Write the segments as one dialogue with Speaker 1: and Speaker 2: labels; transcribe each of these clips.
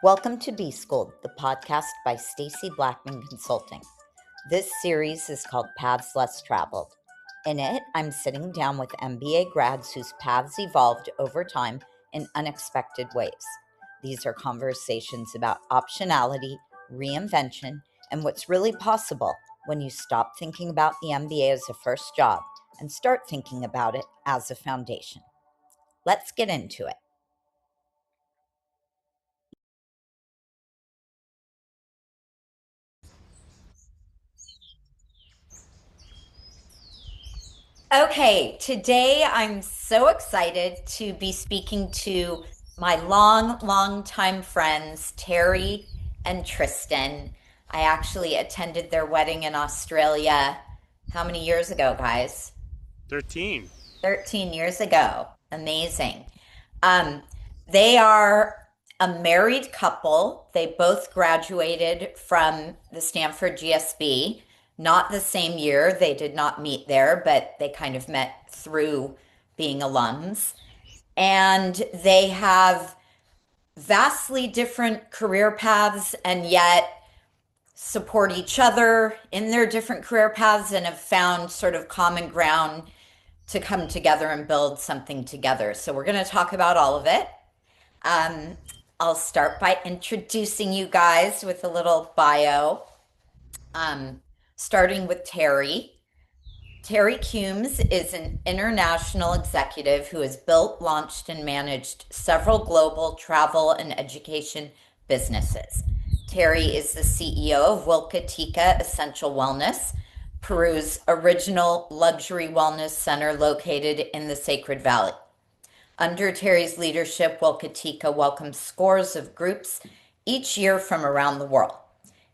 Speaker 1: Welcome to B-Schooled, the podcast by Stacy Blackman Consulting. This series is called Paths Less Traveled. In it, I'm sitting down with MBA grads whose paths evolved over time in unexpected ways. These are conversations about optionality, reinvention, and what's really possible when you stop thinking about the MBA as a first job and start thinking about it as a foundation. Let's get into it. Okay, today I'm so excited to be speaking to my long time friends, Terry and Tristen. I actually attended their wedding in Australia. How many years ago, guys?
Speaker 2: 13.
Speaker 1: 13 years ago. Amazing. Um, they are a married couple. They both graduated from the Stanford GSB, not the same year. They did not meet there, but they kind of met through being alums. And they have vastly different career paths and yet support each other in their different career paths and have found sort of common ground to come together and build something together. So we're going to talk about all of it. Um, I'll start by introducing you guys with a little bio, starting with Terry. Terry Cumes is an international executive who has built, launched, and managed several global travel and education businesses. Terry is the CEO of Willka Essential Wellness, Peru's original luxury wellness center located in the Sacred Valley. Under Terry's leadership, Willka welcomes scores of groups each year from around the world.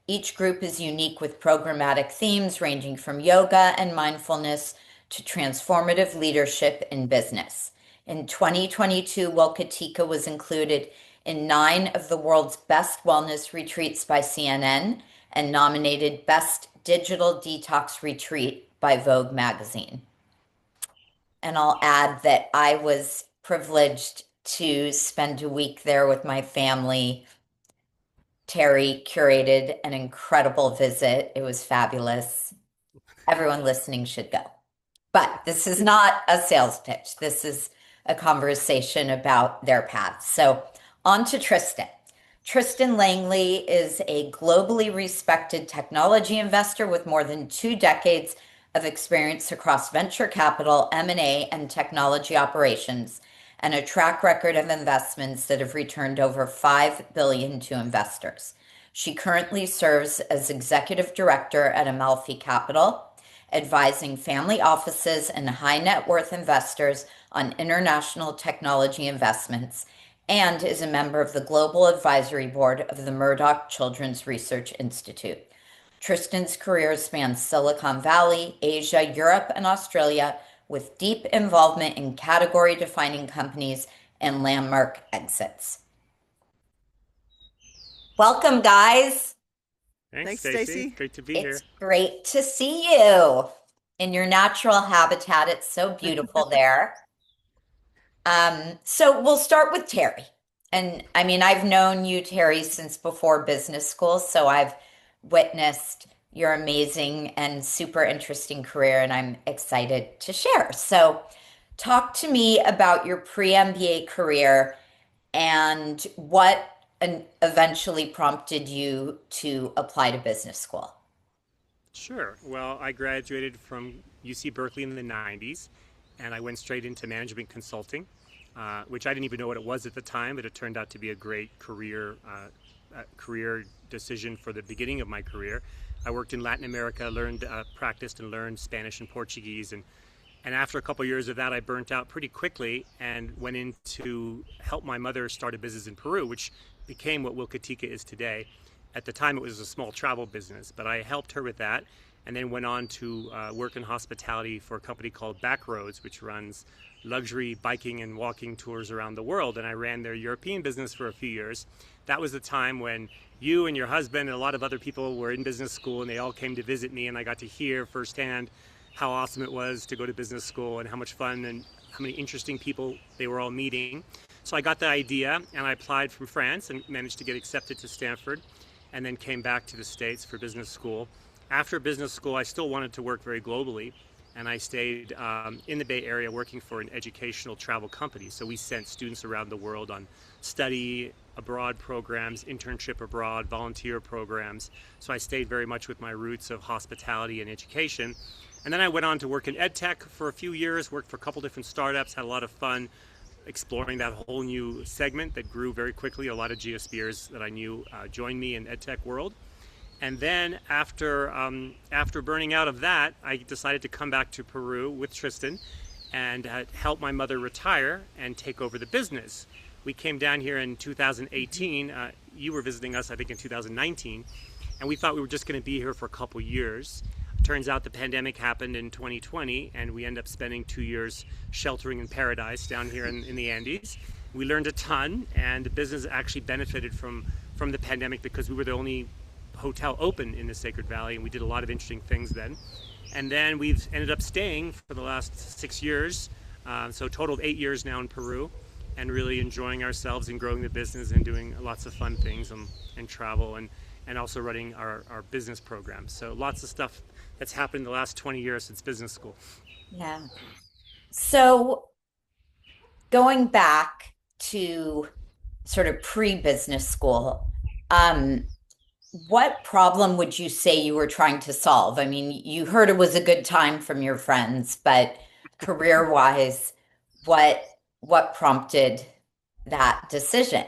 Speaker 1: Each group is unique with programmatic themes ranging from yoga and mindfulness to transformative leadership in business. In 2022, Willka was included in 9 of the world's best wellness retreats by CNN and nominated Best Digital Detox Retreat by Vogue magazine. And I'll add that I was privileged to spend a week there with my family. Terry curated an incredible visit. It was fabulous. Everyone listening should go. But this is not a sales pitch. This is a conversation about their paths. So on to Tristen. Tristen Langley is a globally respected technology investor with more than 2 decades of experience across venture capital, M&A, and technology operations, and a track record of investments that have returned over $5 billion to investors. She currently serves as executive director at Amalfi Capital, advising family offices and high net worth investors on international technology investments, and is a member of the Global Advisory Board of the Murdoch Children's Research Institute. Tristen's career spans Silicon Valley, Asia, Europe, and Australia, with deep involvement in category-defining companies and landmark exits. Welcome, guys.
Speaker 2: Thanks,
Speaker 3: Thanks,
Speaker 2: Stacy.
Speaker 3: Stacy.
Speaker 2: Great to be
Speaker 1: It's
Speaker 2: here.
Speaker 1: great to see you in your natural habitat. It's so beautiful there. So we'll start with Terry. And I mean, I've known you, Terry, since before business school, so I've witnessed your amazing and super interesting career, and I'm excited to share. So, talk to me about your pre-MBA career and what eventually prompted you to apply to business school.
Speaker 2: Sure. Well, I graduated from UC Berkeley in the 90s, and I went straight into management consulting, which I didn't even know what it was at the time, but it turned out to be a great career decision for the beginning of my career. I worked in Latin America, practiced and learned Spanish and Portuguese, and after a couple of years of that, I burnt out pretty quickly and went in to help my mother start a business in Peru, which became what Willka is today. At the time, it was a small travel business, but I helped her with that, and then went on to work in hospitality for a company called Backroads, which runs luxury biking and walking tours around the world, and I ran their European business for a few years. That was the time when you and your husband and a lot of other people were in business school, and they all came to visit me, and I got to hear firsthand how awesome it was to go to business school and how much fun and how many interesting people they were all meeting. So I got the idea and I applied from France and managed to get accepted to Stanford and then came back to the States for business school. After business school, I still wanted to work very globally, and I stayed in the Bay Area working for an educational travel company. So we sent students around the world on study abroad programs, internship abroad, volunteer programs. So I stayed very much with my roots of hospitality and education. And then I went on to work in ed tech for a few years, worked for a couple different startups, had a lot of fun exploring that whole new segment that grew very quickly. A lot of GSBers that I knew joined me in ed tech world. And then after burning out of that, I decided to come back to Peru with Tristen and help my mother retire and take over the business. We came down here in 2018. You were visiting us, I think, in 2019, and we thought we were just going to be here for a couple years. Turns out the pandemic happened in 2020, and we ended up spending 2 years sheltering in paradise down here in the Andes. We learned a ton, and the business actually benefited from the pandemic because we were the only hotel open in the Sacred Valley, and we did a lot of interesting things then. And then we've ended up staying for the last 6 years, so a total of 8 years now in Peru, and really enjoying ourselves and growing the business and doing lots of fun things and travel and also running our business programs. So lots of stuff that's happened in the last 20 years since business school.
Speaker 1: Yeah. So going back to sort of pre-business school, what problem would you say you were trying to solve? I mean, you heard it was a good time from your friends, but career-wise, what what prompted that decision?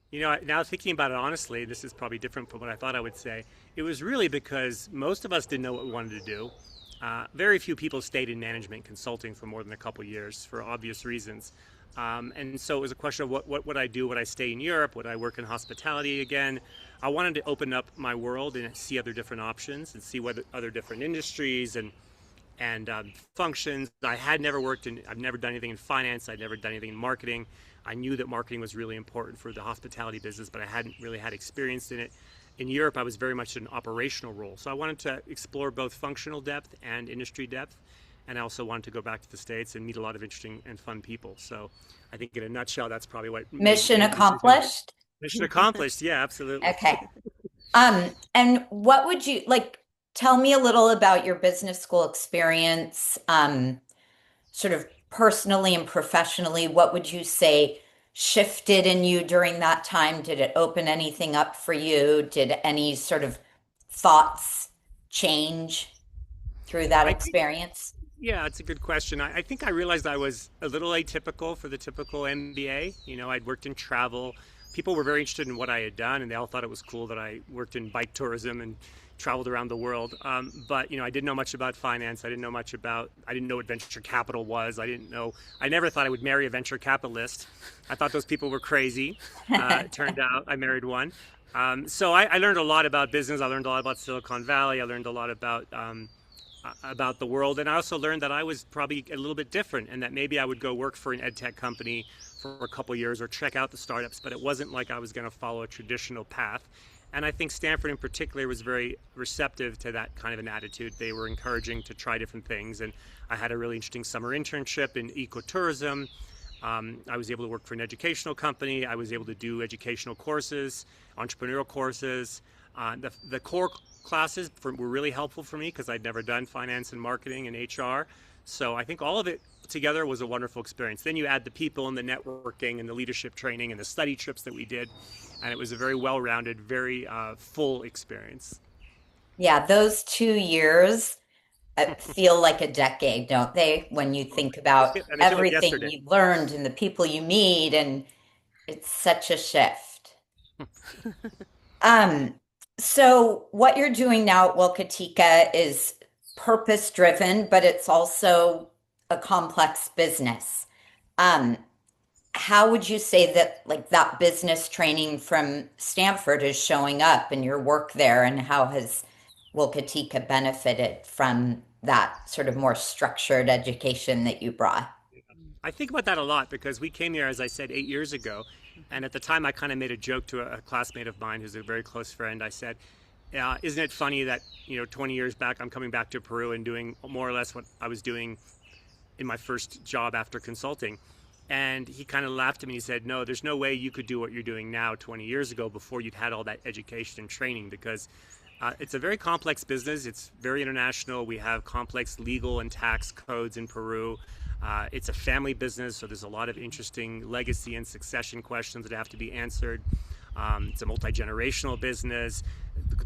Speaker 2: You know, now thinking about it honestly, this is probably different from what I thought I would say. It was really because most of us didn't know what we wanted to do. Very few people stayed in management consulting for more than a couple of years for obvious reasons. And so it was a question of what would I do? Would I stay in Europe? Would I work in hospitality again? I wanted to open up my world and see other different options and see what other different industries and functions. I had never worked in, I've never done anything in finance. I'd never done anything in marketing. I knew that marketing was really important for the hospitality business, but I hadn't really had experience in it. In Europe, I was very much in an operational role. So I wanted to explore both functional depth and industry depth. And I also wanted to go back to the States and meet a lot of interesting and fun people. So I think in a nutshell, that's probably what
Speaker 1: Mission
Speaker 2: made the decision.
Speaker 1: accomplished?
Speaker 2: Mission accomplished. Yeah, absolutely.
Speaker 1: Okay. And what would you like? Tell me a little about your business school experience, sort of personally and professionally. What would you say shifted in you during that time? Did it open anything up for you? Did any sort of thoughts change through that
Speaker 2: I think
Speaker 1: experience?
Speaker 2: Yeah, it's a good question. I think I realized I was a little atypical for the typical MBA. You know, I'd worked in travel. People were very interested in what I had done, and they all thought it was cool that I worked in bike tourism and traveled around the world. But, you know, I didn't know much about finance. I didn't know what venture capital was. I never thought I would marry a venture capitalist. I thought those people were crazy. It turned out I married one. So I learned a lot about business. I learned a lot about Silicon Valley. I learned a lot about the world. And I also learned that I was probably a little bit different and that maybe I would go work for an ed tech company for a couple years or check out the startups, but it wasn't like I was going to follow a traditional path. And I think Stanford in particular was very receptive to that kind of an attitude. They were encouraging to try different things. And I had a really interesting summer internship in ecotourism. I was able to work for an educational company. I was able to do educational courses, entrepreneurial courses. The core classes were really helpful for me because I'd never done finance and marketing and HR. So I think all of it together was a wonderful experience. Then you add the people and the networking and the leadership training and the study trips that we did. And it was a very well-rounded, very full experience.
Speaker 1: Yeah, those 2 years feel like a decade, don't they? When you think about
Speaker 2: And they feel like
Speaker 1: everything
Speaker 2: yesterday.
Speaker 1: you've learned and the people you meet, and it's such a shift. Um, so what you're doing now at Wilka is purpose driven, but it's also a complex business. Um, how would you say that like that business training from Stanford is showing up in your work there, and how has Wilka benefited from that sort of more structured education that you brought?
Speaker 2: I think about that a lot because we came here, as I said, 8 years ago. And at the time, I kind of made a joke to a classmate of mine who's a very close friend. I said, isn't it funny that, 20 years back, I'm coming back to Peru and doing more or less what I was doing in my first job after consulting. And he kind of laughed at me. He said, "No, there's no way you could do what you're doing now 20 years ago before you'd had all that education and training because it's a very complex business. It's very international. We have complex legal and tax codes in Peru. It's a family business, so there's a lot of interesting legacy and succession questions that have to be answered. It's a multi-generational business.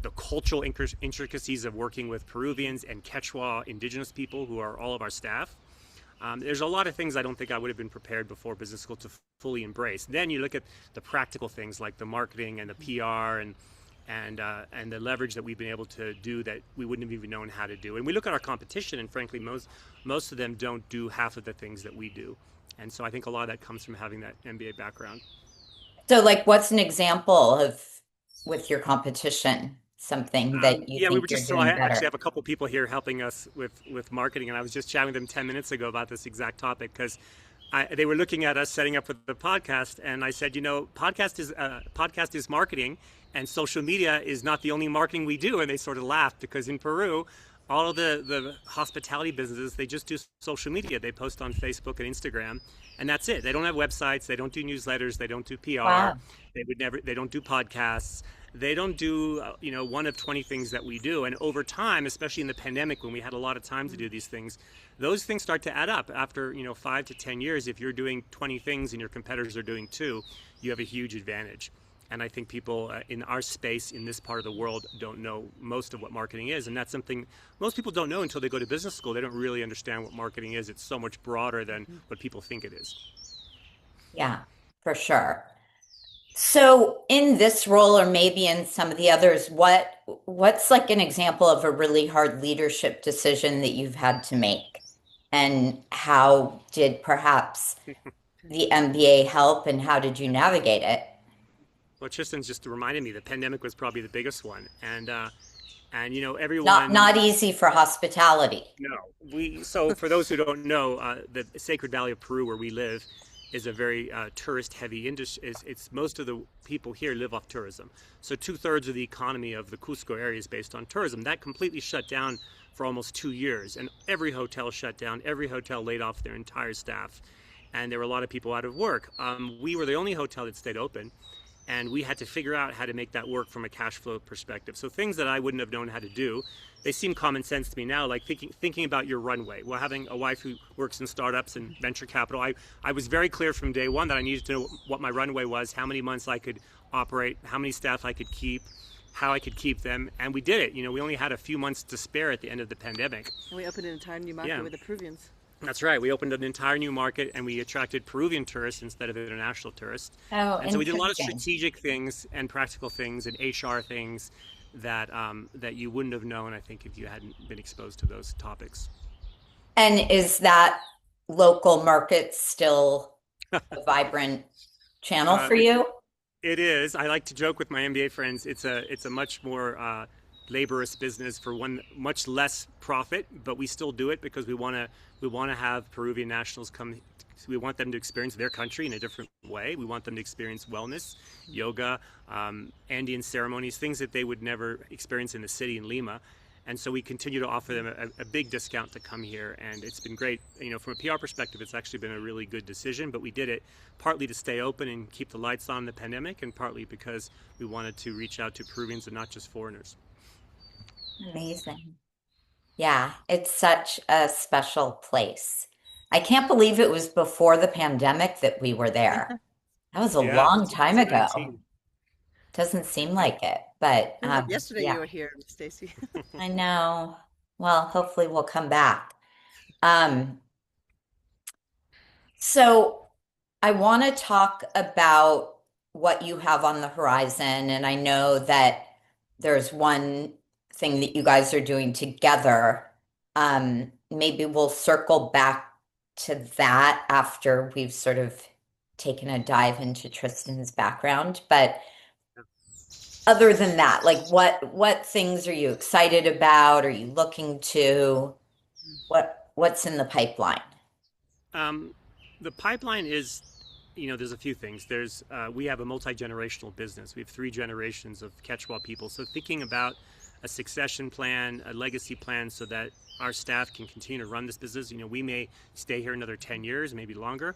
Speaker 2: The cultural intricacies of working with Peruvians and Quechua indigenous people who are all of our staff. There's a lot of things I don't think I would have been prepared before business school to fully embrace. Then you look at the practical things like the marketing and the PR and the leverage that we've been able to do that we wouldn't have even known how to do. And we look at our competition, and frankly, most of them don't do half of the things that we do. And so I think a lot of that comes from having that MBA background.
Speaker 1: So, like, what's an example of with your competition, something that you
Speaker 2: Yeah, we were
Speaker 1: think you're
Speaker 2: just so I
Speaker 1: doing
Speaker 2: actually
Speaker 1: better?
Speaker 2: have a couple people here helping us with marketing, and I was just chatting with them 10 minutes ago about this exact topic because they were looking at us setting up with the podcast, and I said, podcast is marketing, and social media is not the only marketing we do, and they sort of laughed because in Peru, all of the hospitality businesses they just do social media. They post on Facebook and Instagram, and that's it. They don't have websites. They don't do newsletters. They don't do PR.
Speaker 1: Wow.
Speaker 2: They would never. They don't do podcasts. They don't do one of 20 things that we do. And over time, especially in the pandemic when we had a lot of time to do these things, those things start to add up. After 5 to 10 years, if you're doing 20 things and your competitors are doing two, you have a huge advantage. And I think people in our space in this part of the world don't know most of what marketing is. And that's something most people don't know until they go to business school. They don't really understand what marketing is. It's so much broader than what people think it is.
Speaker 1: Yeah, for sure. So in this role or maybe in some of the others, what's like an example of a really hard leadership decision that you've had to make? And how did perhaps the MBA help and how did you navigate it?
Speaker 2: Well, Tristan's just reminded me the pandemic was probably the biggest one. And everyone.
Speaker 1: Not easy for hospitality.
Speaker 2: No, so for those who don't know, the Sacred Valley of Peru, where we live, is a very tourist-heavy industry. It's most of the people here live off tourism. So 2/3 of the economy of the Cusco area is based on tourism. That completely shut down for almost 2 years, and every hotel shut down. Every hotel laid off their entire staff, and there were a lot of people out of work. We were the only hotel that stayed open, and we had to figure out how to make that work from a cash flow perspective. So things that I wouldn't have known how to do, they seem common sense to me now, like thinking about your runway. Well, having a wife who works in startups and venture capital, I was very clear from day one that I needed to know what my runway was, how many months I could operate, how many staff I could keep, how I could keep them, and we did it. We only had a few months to spare at the end of the pandemic.
Speaker 3: And we opened an entire new market
Speaker 2: Yeah.
Speaker 3: with the Peruvians.
Speaker 2: That's right. We opened an entire new market and we attracted Peruvian tourists instead of international tourists.
Speaker 1: Oh,
Speaker 2: And so we did a lot of
Speaker 1: interesting.
Speaker 2: strategic things and practical things and HR things that you wouldn't have known, I think, if you hadn't been exposed to those topics.
Speaker 1: And is that local market still a vibrant channel
Speaker 2: Uh,
Speaker 1: for you?
Speaker 2: It is. I like to joke with my MBA friends. It's a much more laborious business for one, much less profit, but we still do it because we want to have Peruvian nationals come. We want them to experience their country in a different way. We want them to experience wellness, yoga, Andean ceremonies, things that they would never experience in the city in Lima. And so we continue to offer them a big discount to come here, and it's been great. From a PR perspective, it's actually been a really good decision. But we did it partly to stay open and keep the lights on in the pandemic, and partly because we wanted to reach out to Peruvians and not just foreigners.
Speaker 1: Amazing. Yeah, it's such a special place. I can't believe it was before the pandemic that we were there. That was a
Speaker 2: Yeah,
Speaker 1: long time ago.
Speaker 2: 2019.
Speaker 1: Doesn't seem like it, but
Speaker 3: Feels like yesterday
Speaker 1: yeah,
Speaker 3: you were here, Stacy.
Speaker 1: I know. Well, hopefully we'll come back. Um, so I want to talk about what you have on the horizon, and I know that there's one thing that you guys are doing together. Maybe we'll circle back to that after we've sort of taken a dive into Tristan's background. But other than that, like what things are you excited about? Are you looking to? What's in the pipeline?
Speaker 2: Um, the pipeline is, there's a few things. We have a multi-generational business. We have 3 generations of Quechua people. So thinking about a succession plan, a legacy plan, so that our staff can continue to run this business. We may stay here another 10 years, maybe longer,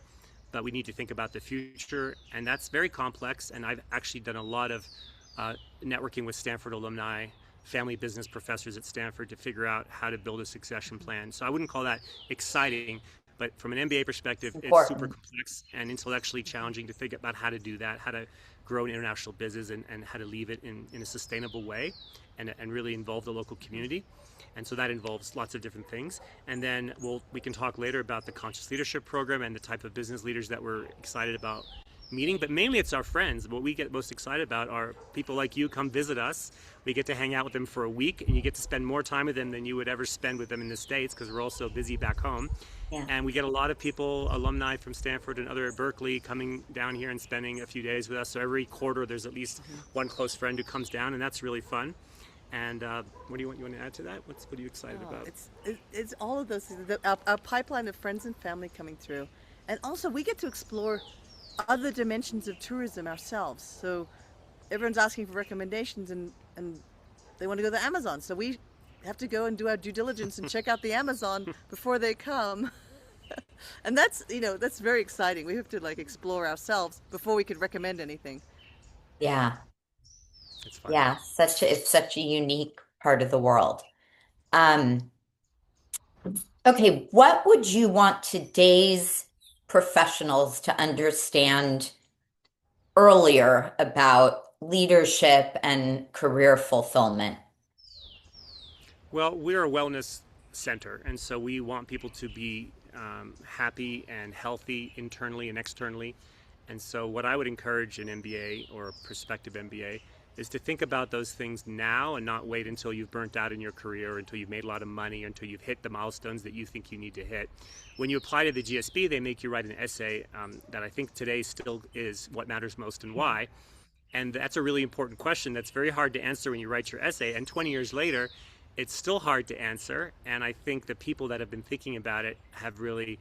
Speaker 2: but we need to think about the future, and that's very complex. And I've actually done a lot of networking with Stanford alumni, family business professors at Stanford to figure out how to build a succession plan. So I wouldn't call that exciting, but from an MBA perspective, it's super
Speaker 1: Important.
Speaker 2: complex and intellectually challenging to think about how to do that, how to grow an international business, and how to leave it in a sustainable way, and really involve the local community. And so that involves lots of different things. And then we can talk later about the conscious leadership program and the type of business leaders that we're excited about meeting. But mainly it's our friends. What we get most excited about are people like you come visit us. We get to hang out with them for a week, and you get to spend more time with them than you would ever spend with them in the States, because we're all so busy back home.
Speaker 1: Yeah.
Speaker 2: And we get a lot of people, alumni from Stanford and other at Berkeley, coming down here and spending a few days with us. So every quarter there's at least one close friend who comes down, and that's really fun. And what do you want? You want to add to that? What are you excited about?
Speaker 3: It's all of those things. Our pipeline of friends and family coming through, and also we get to explore other dimensions of tourism ourselves. So everyone's asking for recommendations, and they want to go to the Amazon. So we have to go and do our due diligence and check out the Amazon before they come. And that's very exciting. We have to like explore ourselves before we could recommend anything.
Speaker 1: Yeah.
Speaker 2: It's fun.
Speaker 1: Yeah. It's such a unique part of the world. Um, okay, what would you want today's professionals to understand earlier about leadership and career fulfillment?
Speaker 2: Well, we're a wellness center, and so we want people to be happy and healthy internally and externally. And so, what I would encourage an MBA or a prospective MBA is to think about those things now and not wait until you've burnt out in your career, or until you've made a lot of money, or until you've hit the milestones that you think you need to hit. When you apply to the GSB, they make you write an essay that I think today still is what matters most and why. And that's a really important question that's very hard to answer when you write your essay. And 20 years later, it's still hard to answer. And I think the people that have been thinking about it have really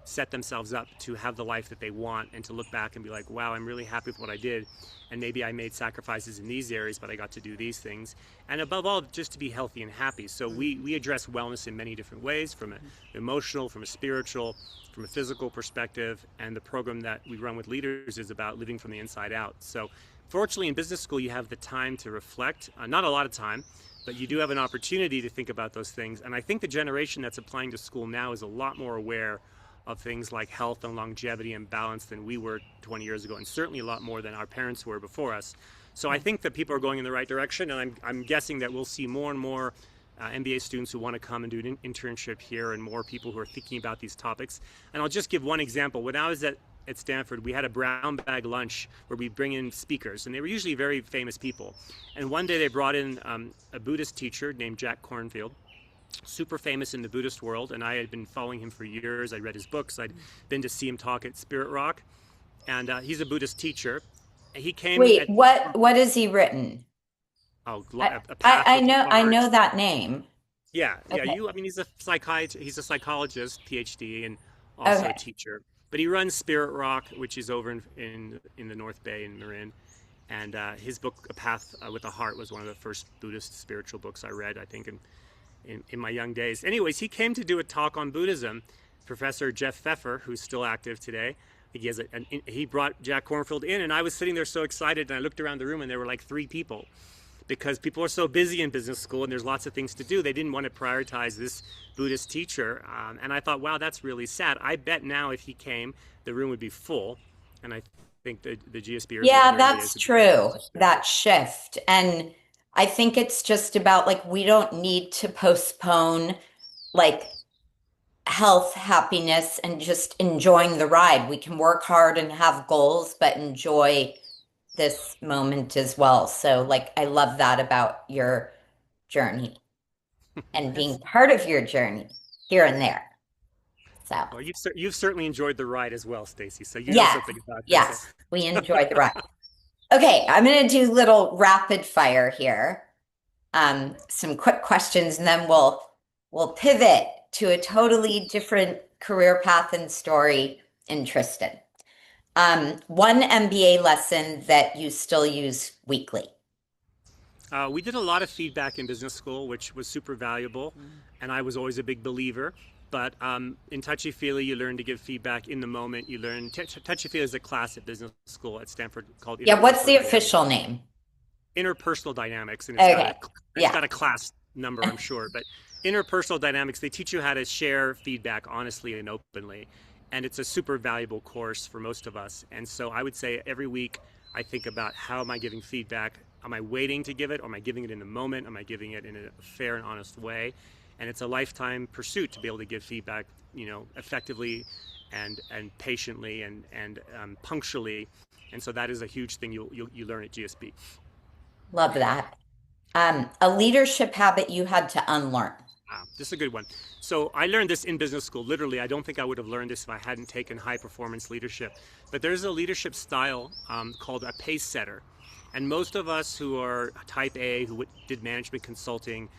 Speaker 2: set themselves up to have the life that they want, and to look back and be like, wow, I'm really happy with what I did. And maybe I made sacrifices in these areas, but I got to do these things. And above all, just to be healthy and happy. So we address wellness in many different ways, from an emotional, from a spiritual, from a physical perspective. And the program that we run with leaders is about living from the inside out. So fortunately, in business school, you have the time to reflect, not a lot of time, but you do have an opportunity to think about those things. And I think the generation that's applying to school now is a lot more aware of things like health and longevity and balance than we were 20 years ago, and certainly a lot more than our parents were before us. So I think that people are going in the right direction, and I'm guessing that we'll see more and more MBA students who want to come and do an internship here, and more people who are thinking about these topics. And I'll just give one example. When I was at Stanford, we had a brown bag lunch where we bring in speakers, and they were usually very famous people. And one day they brought in a Buddhist teacher named Jack Kornfield, super famous in the Buddhist world, and I had been following him for years. I read his books. I'd been to see him talk at Spirit Rock, and he's a Buddhist teacher. He came
Speaker 1: Wait,
Speaker 2: at
Speaker 1: what has he written?
Speaker 2: a path with the
Speaker 1: I
Speaker 2: heart.
Speaker 1: know that name.
Speaker 2: Yeah.
Speaker 1: Okay.
Speaker 2: I mean, he's a psychologist, PhD, and also a
Speaker 1: Okay.
Speaker 2: teacher. But he runs Spirit Rock, which is over in the North Bay in Marin. And his book, A Path with the Heart, was one of the first Buddhist spiritual books I read, I think, in my young days. Anyways, he came to do a talk on Buddhism. Professor Jeff Pfeffer, who's still active today, he brought Jack Kornfield in, and I was sitting there so excited, and I looked around the room, and there were like 3 people, because people are so busy in business school, and there's lots of things to do. They didn't want to prioritize this Buddhist teacher, and I thought, wow, that's really sad. I bet now if he came, the room would be full, and I think the GSB or the
Speaker 1: Yeah,
Speaker 2: other MBAs
Speaker 1: that's
Speaker 2: would be
Speaker 1: true.
Speaker 2: just as busy.
Speaker 1: That shift. And I think it's just about like we don't need to postpone like health, happiness, and just enjoying the ride. We can work hard and have goals, but enjoy this moment as well. So, like, I love that about your journey and being
Speaker 3: Yes.
Speaker 1: part of your journey here and there. So,
Speaker 2: Well, you've certainly enjoyed the ride as well, Stacy. So you know
Speaker 1: yes,
Speaker 2: something about this.
Speaker 1: yes, we enjoyed the ride. Okay, I'm going to do little rapid fire here. Some quick questions, and then we'll pivot to a totally different career path and story in Tristen. One MBA lesson that you still use weekly.
Speaker 2: We did a lot of feedback in business school, which was super valuable, and I was always a big believer. But in Touchy Feely, you learn to give feedback in the moment. You learn Touchy Feely is a class at business school at Stanford called
Speaker 1: Yeah, what's
Speaker 2: interpersonal
Speaker 1: the
Speaker 2: dynamics.
Speaker 1: official name?
Speaker 2: Interpersonal dynamics, and
Speaker 1: Okay.
Speaker 2: it's
Speaker 1: Yeah.
Speaker 2: got a class number, I'm sure. But interpersonal dynamics, they teach you how to share feedback honestly and openly, and it's a super valuable course for most of us. And so I would say every week I think about how am I giving feedback? Am I waiting to give it, or am I giving it in the moment? Am I giving it in a fair and honest way? And it's a lifetime pursuit to be able to give feedback, effectively and patiently and punctually. And so that is a huge thing you learn at GSB.
Speaker 1: Love that. A leadership habit you had to unlearn.
Speaker 2: This is a good one. So I learned this in business school. Literally, I don't think I would have learned this if I hadn't taken high performance leadership. But there's a leadership style called a pace setter. And most of us who are type A, who did management consulting,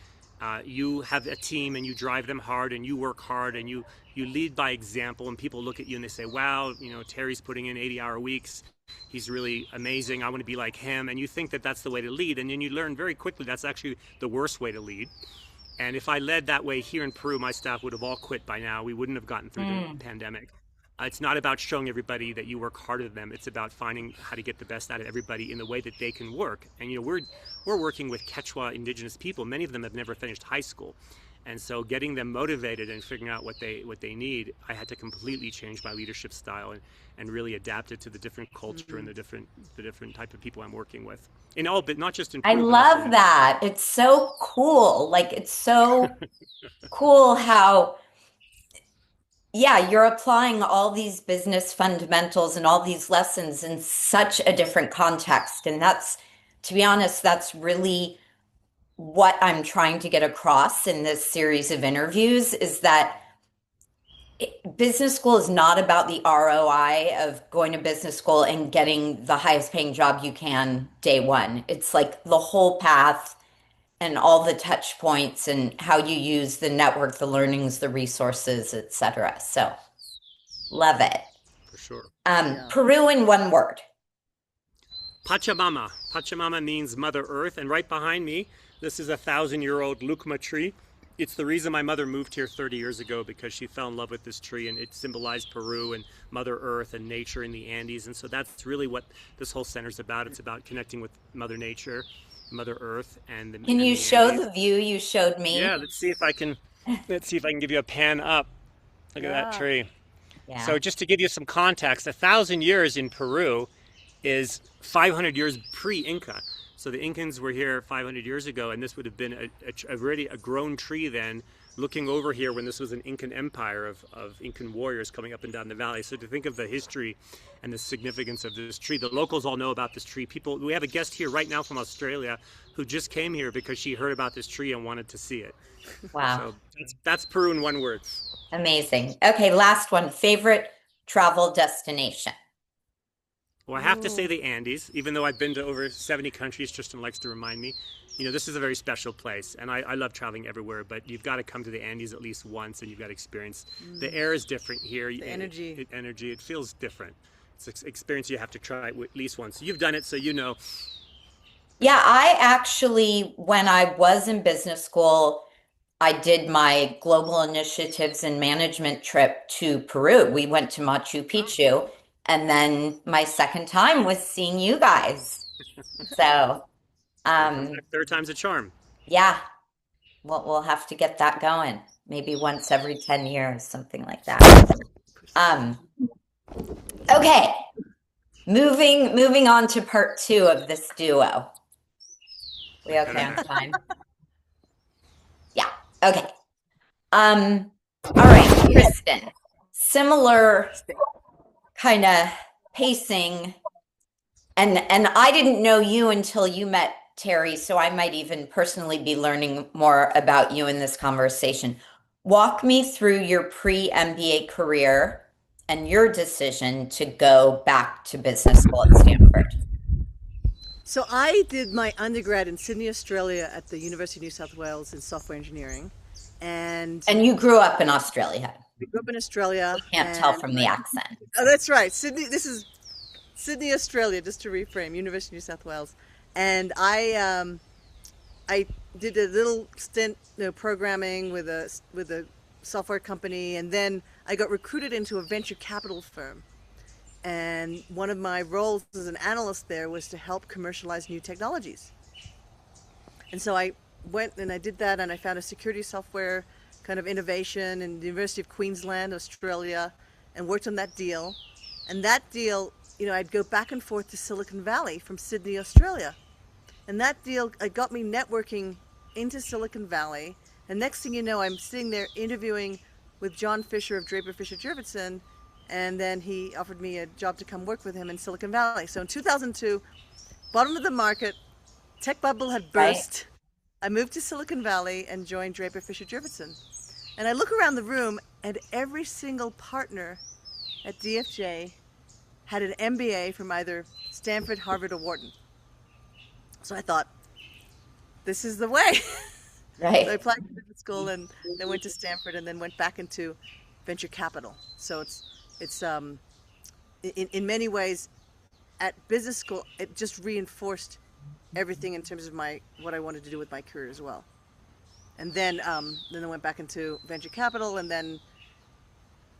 Speaker 2: you have a team and you drive them hard and you work hard and you lead by example, and people look at you and they say, wow, Terry's putting in 80-hour weeks. He's really amazing. I want to be like him. And you think that that's the way to lead. And then you learn very quickly that's actually the worst way to lead. And if I led that way here in Peru, my staff would have all quit by now. We wouldn't have gotten through the pandemic. It's not about showing everybody that you work harder than them. It's about finding how to get the best out of everybody in the way that they can work. And we're working with Quechua indigenous people. Many of them have never finished high school. And so getting them motivated and figuring out what they need, I had to completely change my leadership style and really adapt it to the different culture and the different type of people I'm working with. In all, but not just in
Speaker 1: I
Speaker 2: Peru, but also
Speaker 1: love that. It's so cool. Like, it's so cool how, yeah, you're applying all these business fundamentals and all these lessons in such a different context. And that's, to be honest, that's really what I'm trying to get across in this series of interviews is that business school is not about the ROI of going to business school and getting the highest paying job you can day one. It's like the whole path and all the touch points and how you use the network, the learnings, the resources, etc. So love it.
Speaker 2: for sure.
Speaker 3: Yeah.
Speaker 1: Peru in one word.
Speaker 2: Pachamama. Pachamama means Mother Earth, and right behind me, this is a 1,000-year-old lucma tree. It's the reason my mother moved here 30 years ago, because she fell in love with this tree, and it symbolized Peru and Mother Earth and nature in the Andes. And so that's really what this whole center is about. It's about connecting with Mother Nature, Mother Earth, and
Speaker 1: Can you
Speaker 2: the
Speaker 1: show
Speaker 2: Andes.
Speaker 1: the view you showed me?
Speaker 2: Yeah, let's see if I can give you a pan up. Look at that
Speaker 3: Yeah.
Speaker 2: tree.
Speaker 1: Yeah.
Speaker 2: So just to give you some context, 1,000 years in Peru is 500 years pre-Inca. So the Incans were here 500 years ago, and this would have been already a grown tree then, looking over here when this was an Incan empire of Incan warriors coming up and down the valley. So to think of the history and the significance of this tree, the locals all know about this tree. We have a guest here right now from Australia who just came here because she heard about this tree and wanted to see it.
Speaker 1: Wow.
Speaker 2: So that's Peru in one word.
Speaker 1: Amazing. Okay, last one. Favorite travel destination.
Speaker 2: Well, I have to say the Andes, even though I've been to over 70 countries. Tristan likes to remind me, this is a very special place, and I love traveling everywhere, but you've got to come to the Andes at least once, and you've got to experience. The air is different here.
Speaker 3: The energy.
Speaker 2: It feels different. It's an experience you have to try at least once. You've done it, so you know.
Speaker 1: Yeah, I actually, when I was in business school, I did my global initiatives and management trip to Peru. We went to Machu Picchu, and then my second time was seeing you guys. So,
Speaker 2: Third time's a charm.
Speaker 1: yeah, we'll have to get that going. Maybe once every 10 years, something like that. Um, okay, moving on to part 2 of this duo. We okay on time? Yeah, okay. All right, Tristen, similar kind of pacing, and I didn't know you until you met Terry, so I might even personally be learning more about you in this conversation. Walk me through your pre-MBA career and your decision to go back to business school at Stanford.
Speaker 3: So I did my undergrad in Sydney, Australia at the University of New South Wales in software engineering. And
Speaker 1: you grew up in Australia.
Speaker 3: I grew up in Australia.
Speaker 1: Can't tell from the accent.
Speaker 3: Oh, that's right. Sydney, this is Sydney, Australia, just to reframe, University of New South Wales. And I did a little stint, programming with a software company, and then I got recruited into a venture capital firm. And one of my roles as an analyst there was to help commercialize new technologies. And so I went and I did that, and I found a security software kind of innovation in the University of Queensland, Australia, and worked on that deal. And that deal, I'd go back and forth to Silicon Valley from Sydney, Australia. And that deal got me networking into Silicon Valley. And next thing you know, I'm sitting there interviewing with John Fisher of Draper Fisher Jurvetson. And then he offered me a job to come work with him in Silicon Valley. So in 2002, bottom of the market, tech bubble had
Speaker 1: Right?
Speaker 3: burst. I moved to Silicon Valley and joined Draper Fisher Jurvetson. And I look around the room, and every single partner at DFJ had an MBA from either Stanford, Harvard, or Wharton. So I thought, this is the way. So I
Speaker 1: Right.
Speaker 3: applied to business school and then went to Stanford and then went back into venture capital. So it's in many ways at business school it just reinforced everything in terms of my what I wanted to do with my career as well. And then I went back into venture capital, and then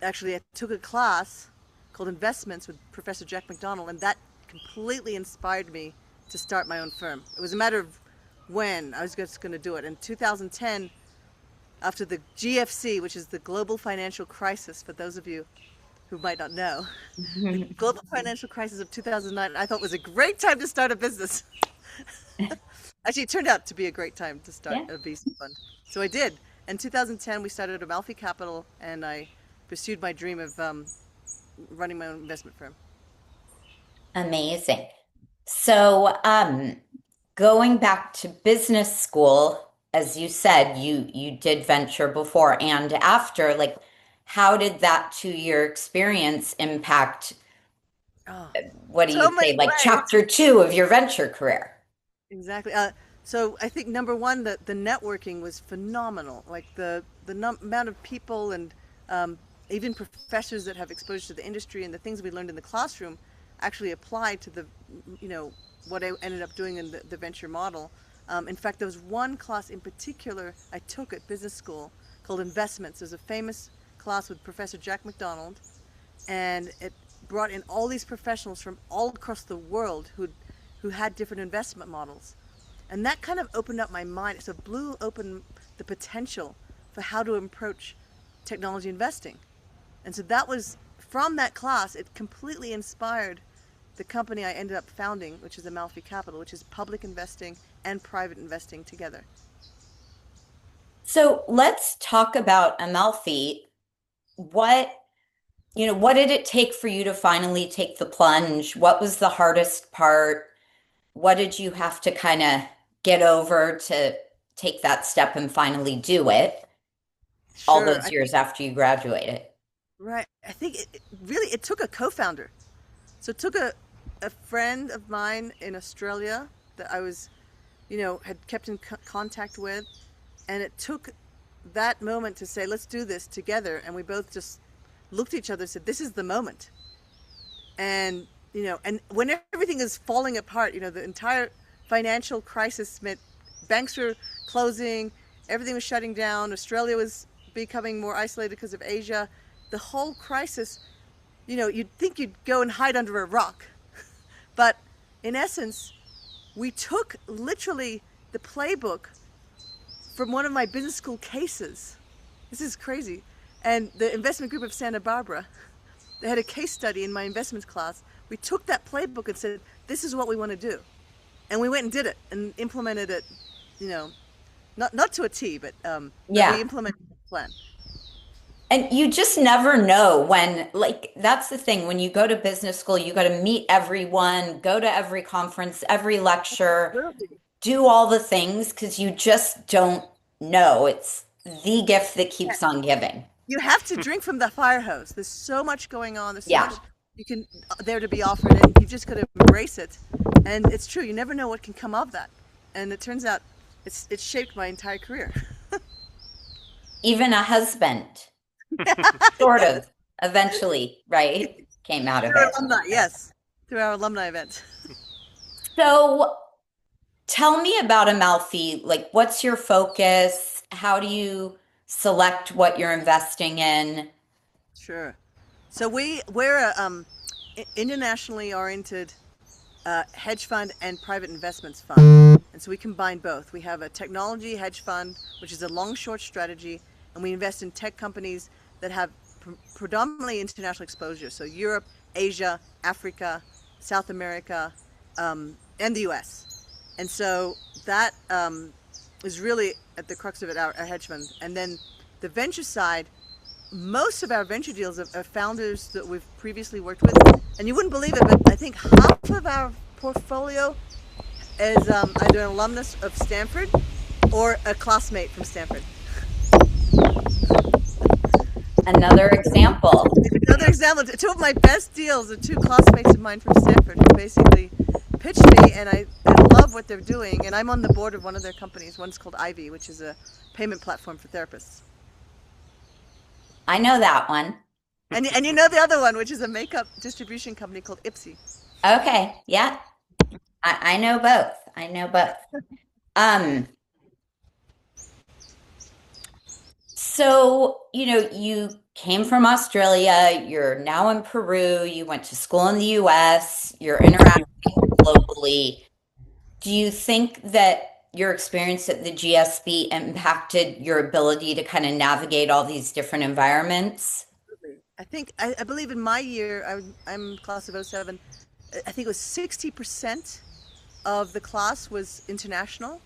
Speaker 3: actually I took a class called Investments with Professor Jack McDonald, and that completely inspired me to start my own firm. It was a matter of when I was just going to do it. In 2010, after the GFC, which is the global financial crisis, for those of you who might not know, the global financial crisis of 2009, I thought was a great time to start a business. Actually, it turned out to be a great time to start
Speaker 1: Yeah.
Speaker 3: a VC fund. So I did. In 2010, we started Amalfi Capital, and I pursued my dream of running my own investment firm.
Speaker 1: Amazing. So, going back to business school, as you said, you did venture before and after. Like, how did that 2 year experience impact,
Speaker 3: Oh,
Speaker 1: what do you
Speaker 3: so many
Speaker 1: say, like
Speaker 3: ways.
Speaker 1: chapter two of your venture career?
Speaker 3: Exactly. So I think number one, the networking was phenomenal. Like the amount of people and even professors that have exposure to the industry and the things we learned in the classroom actually applied to the, you know, what I ended up doing in the venture model. In fact, there was one class in particular I took at business school called Investments. There's a famous class with Professor Jack McDonald, and it brought in all these professionals from all across the world who had different investment models. And that kind of opened up my mind. So it blew open the potential for how to approach technology investing. And so that was from that class, it completely inspired the company I ended up founding, which is Amalfi Capital, which is public investing and private investing together.
Speaker 1: So let's talk about Amalfi. What, what did it take for you to finally take the plunge? What was the hardest part? What did you have to kind of get over to take that step and finally do it all
Speaker 3: Sure,
Speaker 1: those years after you graduated?
Speaker 3: right. I think it really it took a co-founder. So it took a friend of mine in Australia that I was, had kept in contact with, and it took that moment to say, let's do this together. And we both just looked at each other and said, this is the moment. And, and when everything is falling apart, the entire financial crisis meant banks were closing, everything was shutting down, Australia was becoming more isolated because of Asia. The whole crisis, you'd think you'd go and hide under a rock. But in essence, we took literally the playbook from one of my business school cases. This is crazy. And the investment group of Santa Barbara, they had a case study in my investments class. We took that playbook and said, this is what we want to do. And we went and did it and implemented it, not to a T, but we
Speaker 1: Yeah.
Speaker 3: implemented the plan.
Speaker 1: And you just never know when, like, that's the thing. When you go to business school, you got to meet everyone, go to every conference, every lecture,
Speaker 3: Absolutely.
Speaker 1: do all the things because you just don't know. It's the gift that
Speaker 3: Yeah.
Speaker 1: keeps on giving.
Speaker 3: You have to drink from the fire hose. There's so much going on. There's so
Speaker 1: Yeah.
Speaker 3: much you can there to be offered, and you've just got to embrace it. And it's true. You never know what can come of that. And it turns out it's shaped my entire career.
Speaker 1: Even a husband, sort of, eventually, right? Came out of
Speaker 3: Through
Speaker 1: it.
Speaker 3: alumni, yes. Through our alumni event.
Speaker 1: So tell me about Amalfi. Like, what's your focus? How do you select what you're investing in?
Speaker 3: Sure. So we're a internationally oriented hedge fund and private investments fund. And so we combine both. We have a technology hedge fund, which is a long short strategy, and we invest in tech companies that have predominantly international exposure. So Europe, Asia, Africa, South America, and the US. And so that is really at the crux of it, our hedge fund. And then the venture side, most of our venture deals are founders that we've previously worked with, and you wouldn't believe it, but I think half of our portfolio is either an alumnus of Stanford or a classmate from Stanford.
Speaker 1: Another example.
Speaker 3: Another example, two of my best deals are two classmates of mine from Stanford who basically pitched me, and I love what they're doing, and I'm on the board of one of their companies. One's called Ivy, which is a payment platform for therapists.
Speaker 1: I know that one.
Speaker 3: And you know the other one, which is a makeup distribution company called Ipsy.
Speaker 1: Okay, yeah, I know both. I know both. Um, so, you came from Australia, you're now in Peru, you went to school in the US, you're interacting globally. Do you think that your experience at the GSB impacted your ability to kind of navigate all these different environments?
Speaker 3: I believe in my year, I'm class of '07. I think it was 60% of the class was international,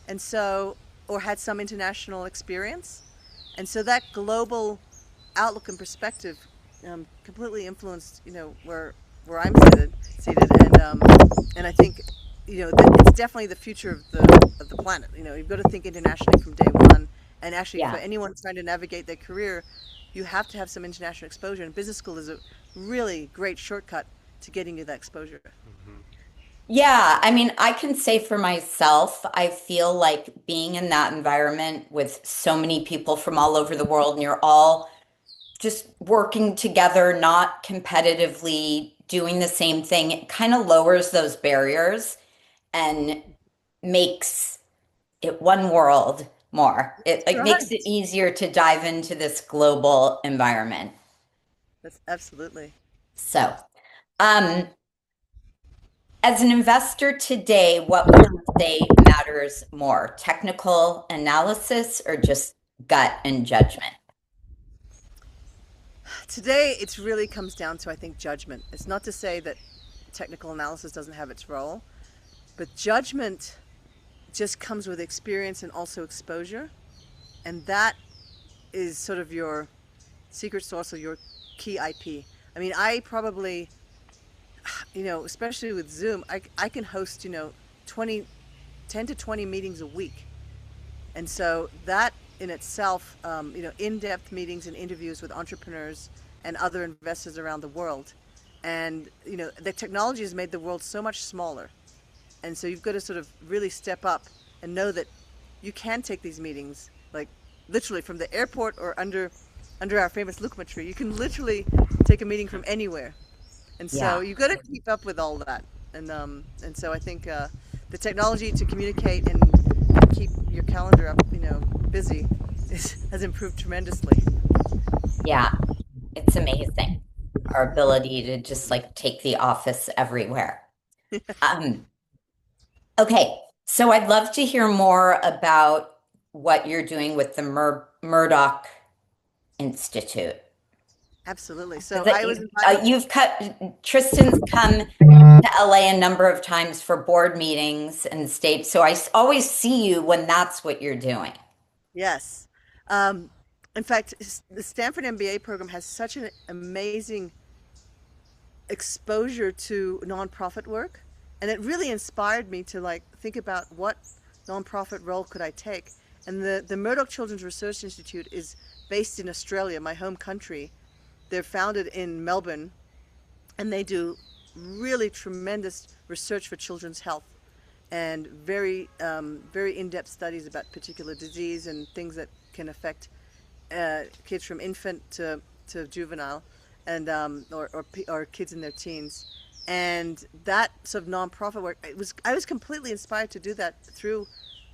Speaker 3: and so, or had some international experience. And so that global outlook and perspective completely influenced, where I'm seated, and I think, it's definitely the future of the planet. You've got to think internationally from day one, and actually for
Speaker 1: Yeah.
Speaker 3: anyone trying to navigate their career, you have to have some international exposure, and business school is a really great shortcut to getting you that exposure.
Speaker 2: Hmm.
Speaker 1: Yeah, I mean, I can say for myself, I feel like being in that environment with so many people from all over the world, and you're all just working together, not competitively doing the same thing, it kind of lowers those barriers and makes it one world more. It
Speaker 3: That's
Speaker 1: like makes it
Speaker 3: right.
Speaker 1: easier to dive into this global environment.
Speaker 3: That's absolutely.
Speaker 1: So, um, as an investor today, what would you say matters more, technical analysis or just gut and judgment?
Speaker 3: Today, it really comes down to, I think, judgment. It's not to say that technical analysis doesn't have its role, but judgment just comes with experience and also exposure. And that is sort of your secret sauce or your key IP. I mean, I probably, especially with Zoom, I can host, 20, 10 to 20 meetings a week. And so that in itself, in-depth meetings and interviews with entrepreneurs and other investors around the world. And, the technology has made the world so much smaller. And so you've got to sort of really step up and know that you can take these meetings, like literally from the airport or under our famous lukma tree. You can literally take a meeting from anywhere. And so
Speaker 1: Yeah.
Speaker 3: you've got to keep up with all that. And so I think the technology to communicate and keep your calendar up, busy has improved tremendously.
Speaker 1: Yeah. It's amazing. Our ability to just like take the office everywhere. Um, okay. So I'd love to hear more about what you're doing with the Murdoch Institute.
Speaker 3: Absolutely. So
Speaker 1: 'Cause
Speaker 3: I was invited.
Speaker 1: you've cut, Tristan's come to LA a number of times for board meetings and state. So always see you when that's what you're doing.
Speaker 3: Yes. Um, in fact, the Stanford MBA program has such an amazing exposure to nonprofit work, and it really inspired me to like think about what nonprofit role could I take. And the Murdoch Children's Research Institute is based in Australia, my home country. They're founded in Melbourne, and they do really tremendous research for children's health and very in-depth studies about particular disease and things that can affect kids from infant to juvenile, and or kids in their teens. And that sort of nonprofit work, I was completely inspired to do that through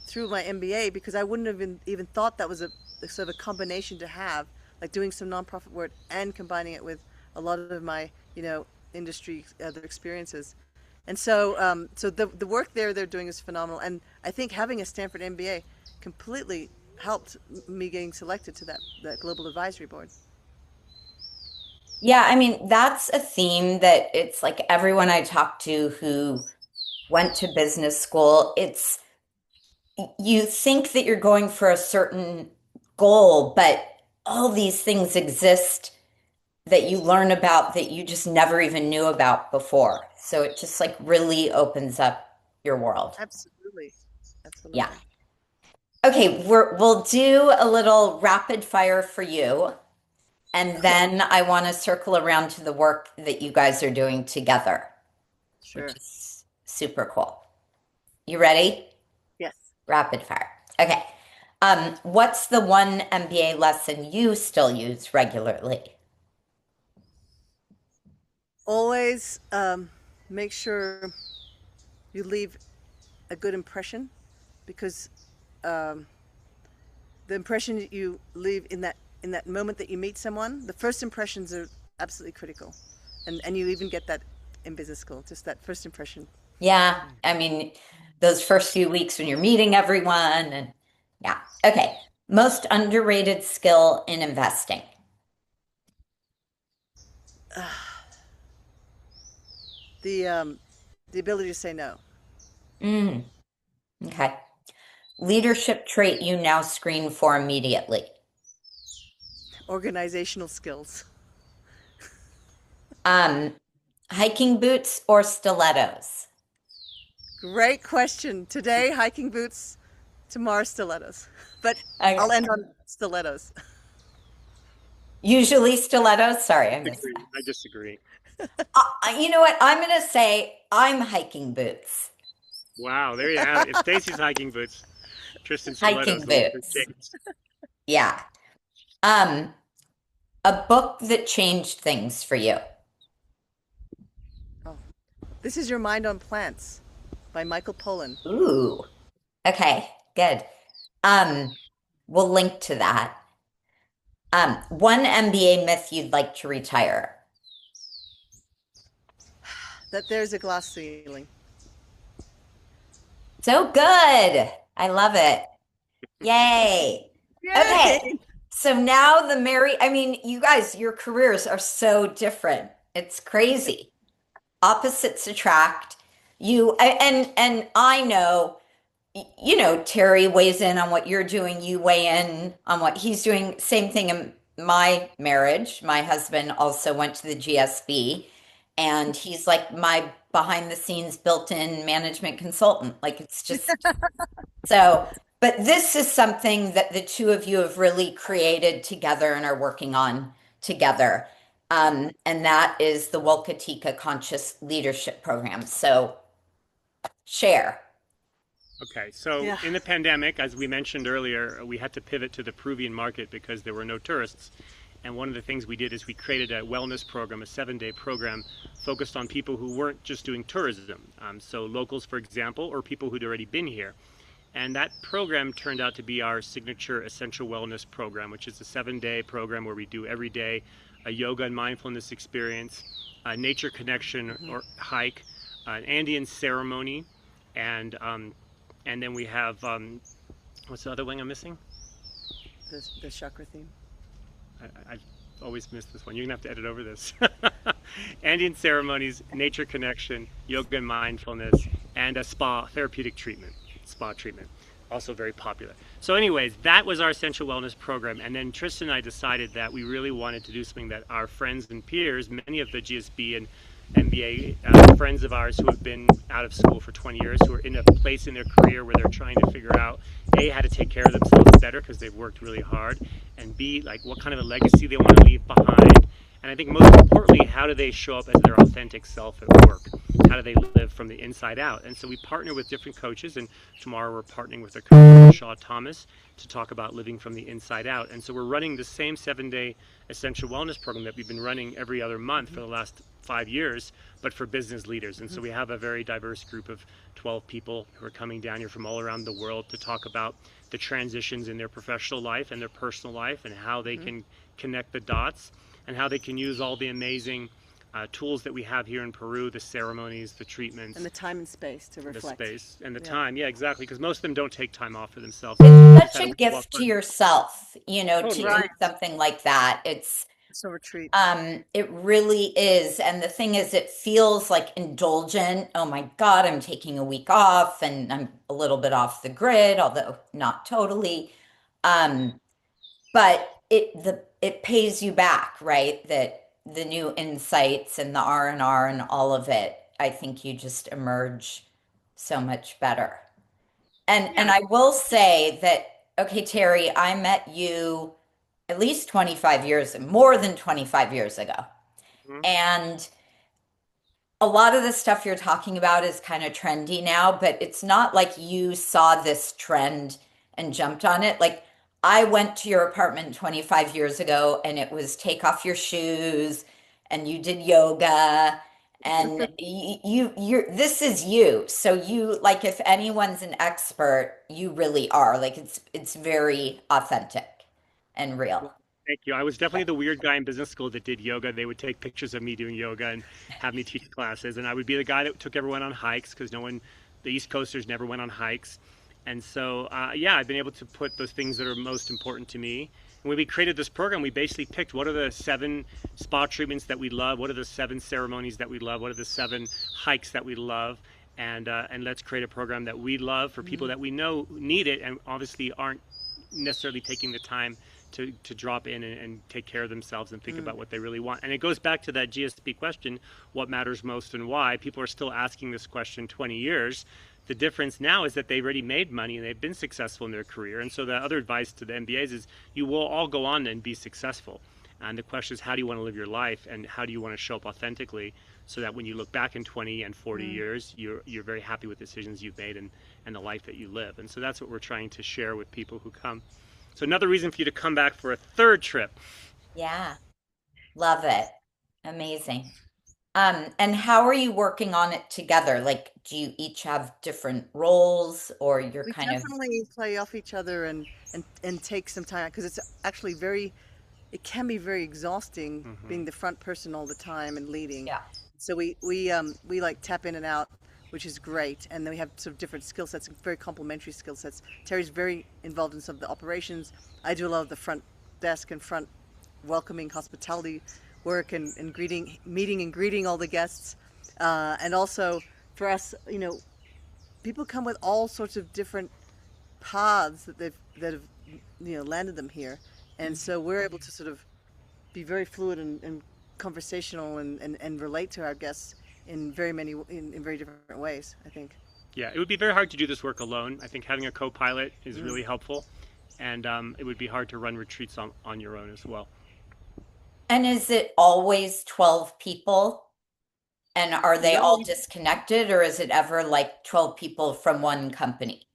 Speaker 3: through my MBA, because I wouldn't have even thought that was a sort of a combination to have, like doing some nonprofit work and combining it with a lot of my, industry other experiences. And so, so the work they're doing is phenomenal. And I think having a Stanford MBA completely helped me getting selected to that global advisory board.
Speaker 1: Yeah, I mean, that's a theme that it's like everyone I talk to who went to business school, it's you think that you're going for a certain goal, but all these things exist that you learn about that you just never even knew about before. So it just like really opens up your world.
Speaker 3: Absolutely,
Speaker 1: Yeah.
Speaker 3: absolutely.
Speaker 1: Okay, we'll do a little rapid fire for you, and
Speaker 3: Okay,
Speaker 1: then I want to circle around to the work that you guys are doing together, which
Speaker 3: sure.
Speaker 1: is super cool. You ready?
Speaker 3: Yes.
Speaker 1: Rapid fire. Okay. What's the one MBA lesson you still use regularly?
Speaker 3: Always make sure you leave a good impression, because um, the impression that you leave in that moment that you meet someone, the first impressions are absolutely critical, and you even get that in business school, just that first impression.
Speaker 1: Yeah, I mean, those first few weeks when you're meeting everyone and yeah. Okay. Most underrated skill in investing.
Speaker 3: The the ability to say no.
Speaker 1: Mm, okay. Leadership trait you now screen for immediately.
Speaker 3: Organizational skills.
Speaker 1: Um, Hiking boots or stilettos?
Speaker 3: Great question. Today, hiking boots. Tomorrow, stilettos. But
Speaker 1: Okay.
Speaker 3: I'll end on stilettos.
Speaker 1: Usually stilettos. Sorry, I missed
Speaker 2: Disagree. I disagree.
Speaker 1: that. You know what? I'm gonna say I'm hiking boots.
Speaker 2: Wow, there you have it. If Stacy's hiking boots, Tristen
Speaker 1: Hiking
Speaker 2: Stilettos, the look
Speaker 1: boots.
Speaker 2: changed.
Speaker 1: Yeah. Um, a book that changed things for you.
Speaker 3: Oh, this is Your Mind on Plants by Michael Pollan.
Speaker 1: Ooh. Okay, good. Um, we'll link to that. One MBA myth you'd like to retire.
Speaker 3: That there's a glass ceiling.
Speaker 1: So good. I love it. Yay. Okay.
Speaker 3: Yay!
Speaker 1: So now I mean, you guys, your careers are so different. It's crazy. Opposites attract. And I know, Terry weighs in on what you're doing, you weigh in on what he's doing. Same thing in my marriage. My husband also went to the GSB, and he's like my behind the scenes built-in management consultant. Like it's just so, but this is something that the two of you have really created together and are working on together. And that is the Willka Conscious Leadership Program. So share.
Speaker 2: Okay, so
Speaker 3: Yeah.
Speaker 2: in the pandemic, as we mentioned earlier, we had to pivot to the Peruvian market because there were no tourists. And one of the things we did is we created a wellness program, a 7-day program focused on people who weren't just doing tourism. So locals, for example, or people who'd already been here. And that program turned out to be our signature essential wellness program, which is a 7-day program where we do every day a yoga and mindfulness experience, a nature connection or hike, an Andean ceremony, and then we have what's the other wing I'm missing?
Speaker 3: The chakra theme.
Speaker 2: I've always missed this one. You're gonna have to edit over this. Andean ceremonies, nature connection, yoga and mindfulness, and a spa treatment, also very popular. So anyways, that was our essential wellness program. And then Tristen and I decided that we really wanted to do something that our friends and peers, many of the GSB and MBA friends of ours who have been out of school for 20 years, who are in a place in their career where they're trying to figure out A, how to take care of themselves better because they've worked really hard, and B, like what kind of a legacy they want to leave behind. And I think most importantly, how do they show up as their authentic self at work? How do they live from the inside out? And so we partner with different coaches, and tomorrow we're partnering with our coach, Shaw Thomas, to talk about living from the inside out. And so we're running the same 7-day essential wellness program that we've been running every other month for the last 5 years, but for business leaders. And so we have a very diverse group of 12 people who are coming down here from all around the world to talk about the transitions in their professional life and their personal life and how they can connect the dots and how they can use all the amazing tools that we have here in Peru, the ceremonies, the treatments,
Speaker 3: And the time and space to
Speaker 2: the
Speaker 3: reflect.
Speaker 2: space and the
Speaker 3: Yeah.
Speaker 2: time. Yeah, exactly. Because most of them don't take time off for themselves. We
Speaker 1: It's
Speaker 2: just had
Speaker 1: such
Speaker 2: a
Speaker 1: a
Speaker 2: week off
Speaker 1: gift to
Speaker 2: for
Speaker 1: yourself, to
Speaker 2: totally.
Speaker 1: do
Speaker 3: Right.
Speaker 1: something like that.
Speaker 3: So retreat.
Speaker 1: It really is. And the thing is, it feels like indulgent. Oh my God, I'm taking a week off and I'm a little bit off the grid, although not totally. Um, but it pays you back, right? That the new insights and the R and all of it, I think you just emerge so much better. And
Speaker 2: Yeah.
Speaker 1: I will say that, okay, Terry, I met you at least 25 years, more than 25 years ago.
Speaker 2: Mhm.
Speaker 1: And a lot of the stuff you're talking about is kind of trendy now, but it's not like you saw this trend and jumped on it. Like I went to your apartment 25 years ago and it was take off your shoes and you did yoga and you're this is you. So you like if anyone's an expert, you really are. Like it's very authentic and real.
Speaker 2: Well, thank you. I was definitely the weird guy in business school that did yoga. They would take pictures of me doing yoga and have me teach classes. And I would be the guy that took everyone on hikes because no one, the East Coasters never went on hikes. And so, yeah, I've been able to put those things that are most important to me. And when we created this program, we basically picked what are the 7 spa treatments that we love, what are the 7 ceremonies that we love, what are the 7 hikes that we love, and let's create a program that we love for people that we know need it and obviously aren't necessarily taking the time to drop in and take care of themselves and think about what they really want. And it goes back to that GSB question, what matters most and why. People are still asking this question 20 years. The difference now is that they've already made money and they've been successful in their career. And so the other advice to the MBAs is you will all go on and be successful. And the question is, how do you want to live your life and how do you want to show up authentically so that when you look back in 20 and 40 years, you're very happy with the decisions you've made and the life that you live. And so that's what we're trying to share with people who come. So another reason for you to come back for a third trip.
Speaker 1: Yeah, love it. Amazing. And how are you working on it together? Like, do you each have different roles or you're
Speaker 3: We
Speaker 1: kind of,
Speaker 3: definitely play off each other and take some time because it's actually it can be very exhausting being the front person all the time and leading.
Speaker 1: yeah.
Speaker 3: So we like tap in and out, which is great. And then we have sort of different skill sets, very complementary skill sets. Terry's very involved in some of the operations. I do a lot of the front desk and front welcoming hospitality work and meeting and greeting all the guests. And also for us, people come with all sorts of different paths that have landed them here, and so we're able to sort of be very fluid and conversational and relate to our guests in very different ways, I think.
Speaker 2: Yeah, it would be very hard to do this work alone. I think having a co-pilot is really helpful, and it would be hard to run retreats on your own as well.
Speaker 1: And is it always 12 people? And are they
Speaker 3: No,
Speaker 1: all disconnected or is it ever like 12 people from one company?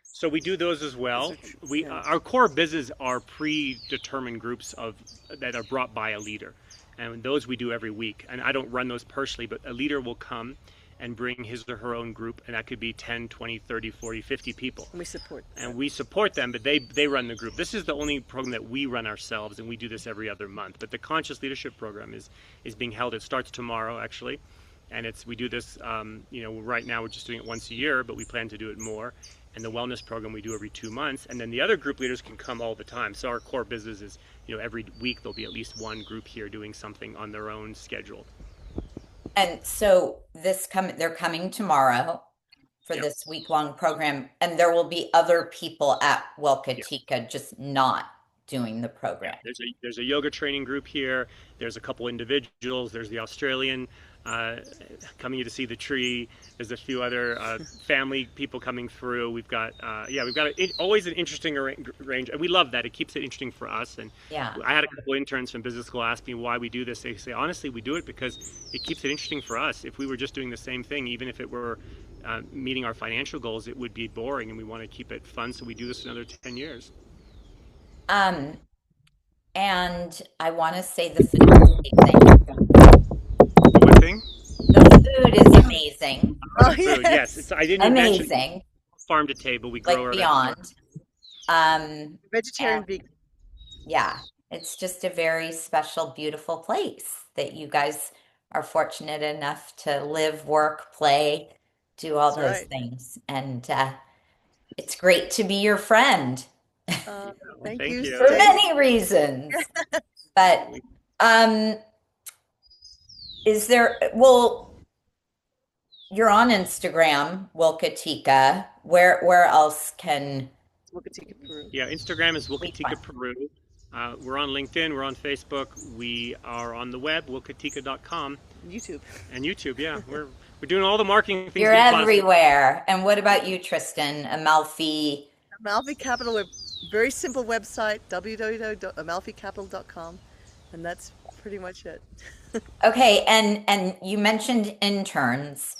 Speaker 2: So we do those as
Speaker 3: those
Speaker 2: well.
Speaker 3: are
Speaker 2: We
Speaker 3: yeah.
Speaker 2: our core business are predetermined groups of that are brought by a leader, and those we do every week. And I don't run those personally, but a leader will come and bring his or her own group, and that could be 10, 20, 30, 40, 50 people.
Speaker 3: And we support
Speaker 2: And
Speaker 3: that.
Speaker 2: we support them, but they run the group. This is the only program that we run ourselves, and we do this every other month. But the Conscious Leadership Program is being held. It starts tomorrow, actually, and we do this. Right now we're just doing it once a year, but we plan to do it more. And the wellness program we do every 2 months, and then the other group leaders can come all the time. So our core business is, every week there'll be at least one group here doing something on their own schedule.
Speaker 1: And so they're coming tomorrow for
Speaker 2: Yep.
Speaker 1: this week-long program, and there will be other people at
Speaker 2: Yeah.
Speaker 1: Willka just not doing the
Speaker 2: Yeah,
Speaker 1: program.
Speaker 2: there's a yoga training group here. There's a couple individuals. There's the Australian uh, coming here to see the tree. There's a few other family people coming through. We've got always an interesting range, and we love that. It keeps it interesting for us. And
Speaker 1: Yeah.
Speaker 2: I had a couple interns from business school ask me why we do this. They say honestly, we do it because it keeps it interesting for us. If we were just doing the same thing, even if it were meeting our financial goals, it would be boring, and we want to keep it fun. So we do this another 10 years.
Speaker 1: And I want to say the facilitate thing.
Speaker 2: What
Speaker 1: amazing,
Speaker 2: Oh,
Speaker 3: Oh
Speaker 2: the food, yes.
Speaker 3: yes,
Speaker 2: It's I didn't even mention
Speaker 1: amazing,
Speaker 2: farm to table. We grow
Speaker 1: like
Speaker 2: our vegetables.
Speaker 1: beyond. Um,
Speaker 3: vegetarian
Speaker 1: and
Speaker 3: vegan.
Speaker 1: yeah, it's just a very special, beautiful place that you guys are fortunate enough to live, work, play, do all
Speaker 3: That's
Speaker 1: those
Speaker 3: right.
Speaker 1: things. And it's great to be your friend
Speaker 3: Uh,
Speaker 2: Well,
Speaker 3: Thank
Speaker 2: thank
Speaker 3: you,
Speaker 1: for
Speaker 2: you.
Speaker 3: Stace.
Speaker 1: many reasons. But
Speaker 2: We-
Speaker 1: um, is there, well, you're on Instagram, Wilka. Where else can
Speaker 3: Wukatika, Peru.
Speaker 2: Yeah, Instagram is
Speaker 1: we find?
Speaker 2: Wilkatika Peru. We're on LinkedIn. We're on Facebook. We are on the web, wilkatika.com,
Speaker 3: YouTube.
Speaker 2: and YouTube. Yeah, we're doing all the marketing things
Speaker 1: You're
Speaker 2: we can possibly.
Speaker 1: everywhere. And what about you, Tristan? Amalfi.
Speaker 3: Amalfi Capital, a very simple website, www.amalficapital.com, and that's pretty much it.
Speaker 1: Okay, and you mentioned interns.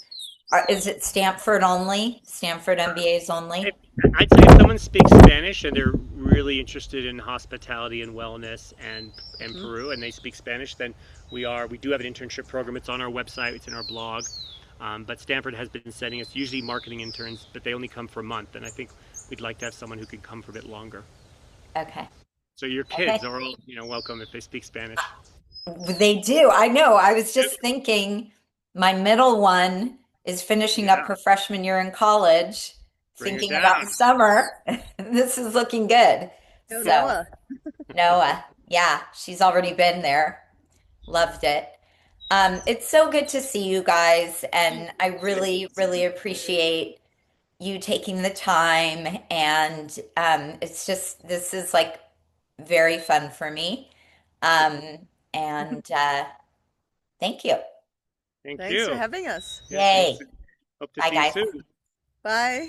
Speaker 1: Is it Stanford only? Stanford MBAs
Speaker 2: If,
Speaker 1: only?
Speaker 2: I'd say if someone speaks Spanish and they're really interested in hospitality and wellness and
Speaker 3: Hmm?
Speaker 2: Peru, and they speak Spanish, then we do have an internship program. It's on our website. It's in our blog. But Stanford has been sending us usually marketing interns, but they only come for a month, and I think we'd like to have someone who could come for a bit longer.
Speaker 1: Okay.
Speaker 2: So your
Speaker 1: Okay.
Speaker 2: kids are all, welcome if they speak Spanish.
Speaker 1: They do. I know. I was just thinking my middle one is finishing up
Speaker 2: Yeah,
Speaker 1: her freshman year in college,
Speaker 2: bring her
Speaker 1: thinking about
Speaker 2: down.
Speaker 1: summer. This is looking good.
Speaker 3: No,
Speaker 1: So,
Speaker 3: Noah.
Speaker 1: Noah, yeah, she's already been there. Loved it. It's so good to see you guys, and I really, really appreciate you taking the time. And it's just, this is like very fun for me. And thank you.
Speaker 2: Thank
Speaker 3: Thanks for
Speaker 2: you.
Speaker 3: having us.
Speaker 2: Yeah, thanks.
Speaker 1: Yay.
Speaker 2: Hope to
Speaker 1: Bye,
Speaker 2: see you
Speaker 1: guys.
Speaker 2: soon.
Speaker 3: Bye.